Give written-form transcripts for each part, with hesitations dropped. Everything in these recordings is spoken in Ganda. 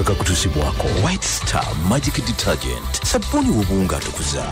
akakutusibwako. White Star Magic Detergent, sabuni wobunga tukuza.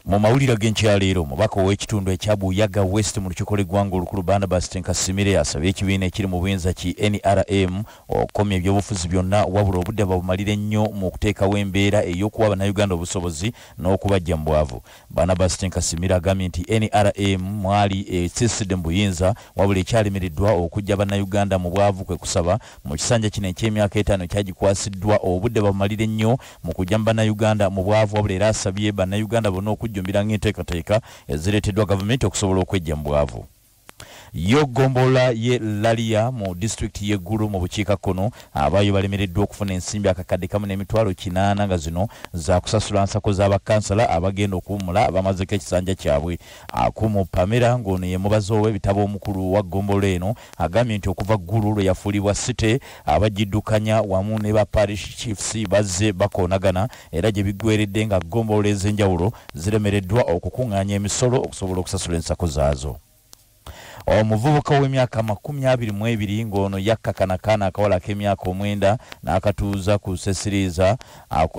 Mu mawulire g'enkyaleero mubaka w'ekitundu ekya Buyaga West mu lukiiko lw'eggwanga olukulu Barnabas Tenkasimire asabye ekibiina ekiri mu buyinza ki NRM okukomya ebyobufuzi byonna wabula obudde babumalire nnyo mu kuteekawo embeera ey'okuwa bannayuganda obusobozi n'okubajja mu bwavu. Barnabas Tenkasimire agambye nti NRM mwali esissidde mu buyinza wabula ekyalemereddwa okujja bannayuganda mu bwavu kwe kusaba mu kisanja kino eky'emyaka 5 kyagikwasiddwa obudde babumalire nnyo mu kujja mu bannayuganda mu bwavu wabula era asabye bannayuganda bonna okujjumbira ng'enteekateeka ezireeteddwa gavumenti okusobola okwejja mu bwavu. Yo gombola ye Lalia mu district y'eggulu mu bukiikakkono abaayo balemereddwa okufuna ensimbi akakadde kamu n'emitwalo 8 nga zino za kusasula nsako z'abakansala abagenda okuwummula abamazeko ekisanja kyabwe. Akumu Pamela ng'ono ye mubazi ow'ebitabo omukulu wa gombola eno agambye nti okuva ggulu lwe yafuulibwa site abagiddukanya wamu ne ba parish chiefs bazze bakoonagana era gye biggweredde nga gombola ez'enjawulo ziremereddwa okukuŋŋaanya emisolo okusobola okusasula ensako zaazo. Omuvubuka w'emyaka 22 ng'ono yakkakanakaana akawala k'emyaka 9 n'akatuuza ku sesiriiza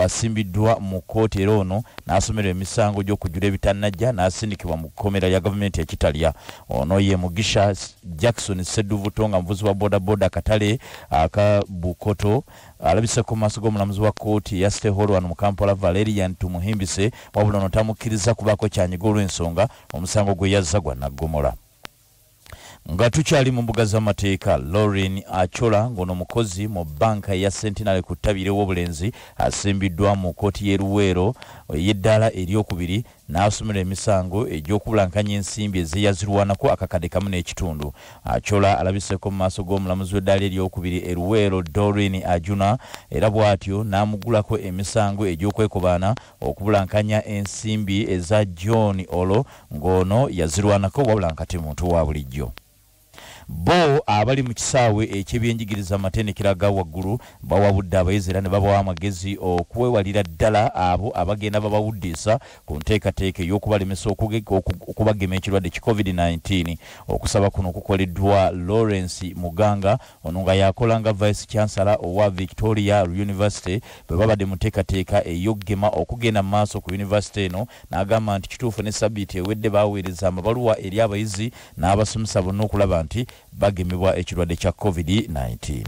asimbiddwa mu kkooti era ono n'asomerwa emisango gy'okujjula ebitannajja n'asindikibwa mu kkomera ya gavumenti ekitalya. Ono ye Mugisha Jackson Ssedduvuto nga muvuzi wa bodaboda Katale aka Bukoto alabise ku maaso g'omulamuzi wa kkooti ya State Hall wano mu Kampala Valerian Tumuhimbise wabula ono tamukkiriza kubaako kyanyiga olw'ensonga omusango gwe yazza gwa naggomola. Nga tukyali mu mbuga z'amateeka Lauren Achola ngono mukozi mu banka ya Centenary ku ttabi w'obulenzi asimbiddwa mu kkooti y'Eruweero y'eddaala eryokubiri n'asomera emisango egy'okubulankanya ensimbi ezeyazirwanako akakadde kamu n'ekitundu. Achola alabiseko mu maaso g'omulamuzi w'eddaala eryokubiri Eruweero Doreen Ajuna era bw'atyo n'amugulako emisango egy'okwekobaana okubulankanya ensimbi eza John Olo ng'ono yazirwanako wabula nkati muntu wa bulijjo. Bo abali mu kisaawe eky'ebyenjigiriza amatendekero aga waggulu bawabudde abayizi era ne babawa amagezi okwewalira ddala abo abagenda babawuddisa ku nteekateeka ey'okubalemesa okubagema ekirwadde ki COVID-19. Okusaba kuno kukoleddwa Lawrence Muganga ono nga yakola nga Vice Chancellor owa Victoria University bwe babadde mu nteekateeka ey'okugema okugenda mu maaso ku university eno n'agamba nti kituufu ne sabbiiti ewedde baweereza amabaluwa eri abayizi n'abasomesa bonna okulaba nti bagemebwa ekirwadde kya COVID-19.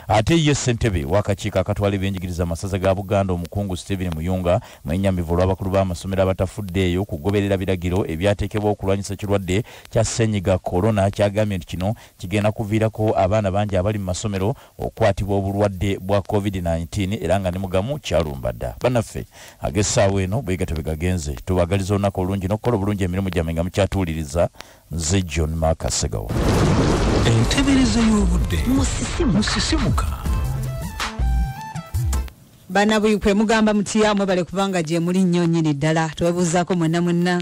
Ate ye ssentebe w'akakiiko akatwala ebyenjigiriza amasaza ga Buganda omukungu Stephen Muyunga mwennyamivu olw'abakulu b'amasomero abatafuddeeyo kugoberera biragiro ebyateekebwa okulwanyisa ekirwadde kya ssenyiga korona kyagambye nti kino kigenda kuviirako abaana bangi abali mu masomero okukwatibwa obulwadde bwa COVID-19 era nga ne mugamu kyalumbadda. Bannaffe ag'essaawa eno bwegatyo bwe gagenze tubagaliza olunaku olungi n'okukola obulungi emirimu gyammwe nga mukyatuuliriza nze John Makasegawo. Entebereza y'obudde musisimuka. Bana buyikwe mugamba mutiyamwe bale kubanga gye muli nnyo nnyini ddala twebuuzaako mwenna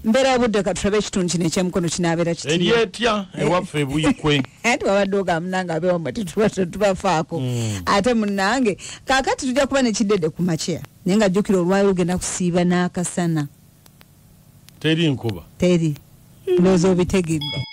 mbeera y'obudde katulabe ekitundu kino eky'emukono kinaabeera kiti eryetya ewaffe buyikwe twabadde ogamunanga abeewamwe tetubafaako ate munnange kaakati tujja kuba nekiddedde ku makya naye nga jjukira olwayo lugenda kusiiba n'akasana teri nkuba teri ndowooza obitegedde